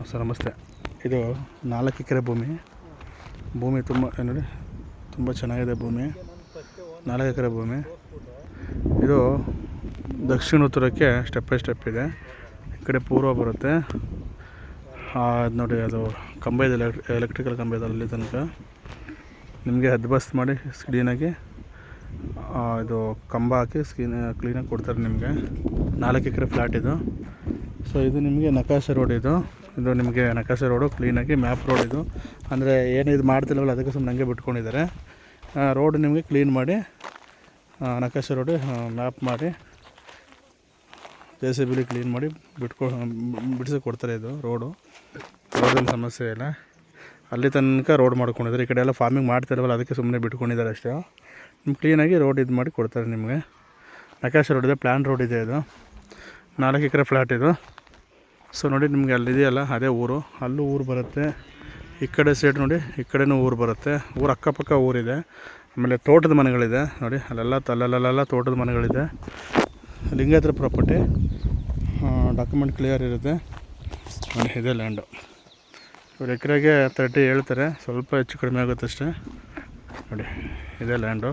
Sir ನಮಸ್ತೆ. ಇದು 4 ಎಕರೆ ಭೂಮಿ ನೋಡಿ ತುಂಬ ಚೆನ್ನಾಗಿದೆ. ಭೂಮಿ 4 ಎಕರೆ ಭೂಮಿ. ಇದು ದಕ್ಷಿಣ ಉತ್ತರಕ್ಕೆ ಸ್ಟೆಪ್ ಬೈ ಸ್ಟೆಪ್ ಇದೆ. ಈ ಕಡೆ ಪೂರ್ವ ಬರುತ್ತೆ. ಅದು ನೋಡಿ, ಅದು ಕಂಬ ಇದೆ, ಎಲೆಕ್ಟ್ರಿಕಲ್ ಕಂಬ ಇದೆ. ಅಲ್ಲಿ ತನಕ ನಿಮಗೆ ಹದ್ಬಸ್ತ್ ಮಾಡಿ ಕ್ಲೀನಾಗಿ ಇದು ಕಂಬ ಹಾಕಿ ಕ್ಲೀನಾಗಿ ಕೊಡ್ತಾರೆ ನಿಮಗೆ. 4 ಎಕರೆ ಫ್ಲ್ಯಾಟ್ ಇದು. ಸೊ ಇದು ನಿಮಗೆ ನಕಾಶೆ ರೋಡ್. ಇದು ನಿಮಗೆ ನಕಾಶೆ ರೋಡು, ಕ್ಲೀನಾಗಿ ಮ್ಯಾಪ್ ರೋಡ್. ಇದು ಅಂದರೆ ಏನು ಇದು ಮಾಡ್ತಿಲ್ಲವಲ್ಲ, ಅದಕ್ಕೆ ಸುಮ್ಮನೆ ಹಂಗೆ ಬಿಟ್ಕೊಂಡಿದ್ದಾರೆ. ರೋಡ್ ನಿಮಗೆ ಕ್ಲೀನ್ ಮಾಡಿ ನಕಾಶೆ ರೋಡು ಮ್ಯಾಪ್ ಮಾಡಿ JCB ಕ್ಲೀನ್ ಮಾಡಿ ಬಿಡಿಸಿ ಕೊಡ್ತಾರೆ. ಇದು ರೋಡಲ್ಲಿ ಸಮಸ್ಯೆ ಇಲ್ಲ. ಅಲ್ಲಿ ತನಕ ರೋಡ್ ಮಾಡ್ಕೊಂಡಿದ್ದಾರೆ. ಈ ಕಡೆ ಎಲ್ಲ ಫಾರ್ಮಿಂಗ್ ಮಾಡ್ತಿರವಲ್ಲ, ಅದಕ್ಕೆ ಸುಮ್ಮನೆ ಬಿಟ್ಕೊಂಡಿದ್ದಾರೆ ಅಷ್ಟೇ. ನಿಮ್ಗೆ ಕ್ಲೀನಾಗಿ ರೋಡ್ ಇದು ಮಾಡಿ ಕೊಡ್ತಾರೆ ನಿಮಗೆ. ನಕಾಶೆ ರೋಡ್ ಇದೆ, ಪ್ಲ್ಯಾನ್ ರೋಡ್ ಇದೆ. ಇದು 4 ಎಕರೆ ಫ್ಲ್ಯಾಟ್ ಇದು. ಸೊ ನೋಡಿ, ನಿಮಗೆ ಅಲ್ಲಿದೆಯಲ್ಲ ಅದೇ ಊರು. ಅಲ್ಲೂ ಊರು ಬರುತ್ತೆ. ಈ ಕಡೆ ಸೈಡ್ ನೋಡಿ, ಈ ಕಡೆನೂ ಊರು ಬರುತ್ತೆ. ಊರು ಅಕ್ಕಪಕ್ಕ ಊರಿದೆ. ಆಮೇಲೆ ತೋಟದ ಮನೆಗಳಿದೆ ನೋಡಿ, ಅಲ್ಲೆಲ್ಲ ತೋಟದ ಮನೆಗಳಿದೆ. ಲಿಂಗಾಯತರ ಪ್ರಾಪರ್ಟಿ, ಡಾಕ್ಯುಮೆಂಟ್ ಕ್ಲಿಯರ್ ಇರುತ್ತೆ ನೋಡಿ. ಇದೇ ಲ್ಯಾಂಡು. ಇವ್ರು ಎಕರೆಗೆ 30 ಹೇಳ್ತಾರೆ, ಸ್ವಲ್ಪ ಹೆಚ್ಚು ಕಡಿಮೆ ಆಗುತ್ತೆ ಅಷ್ಟೇ ನೋಡಿ. ಇದೇ ಲ್ಯಾಂಡು.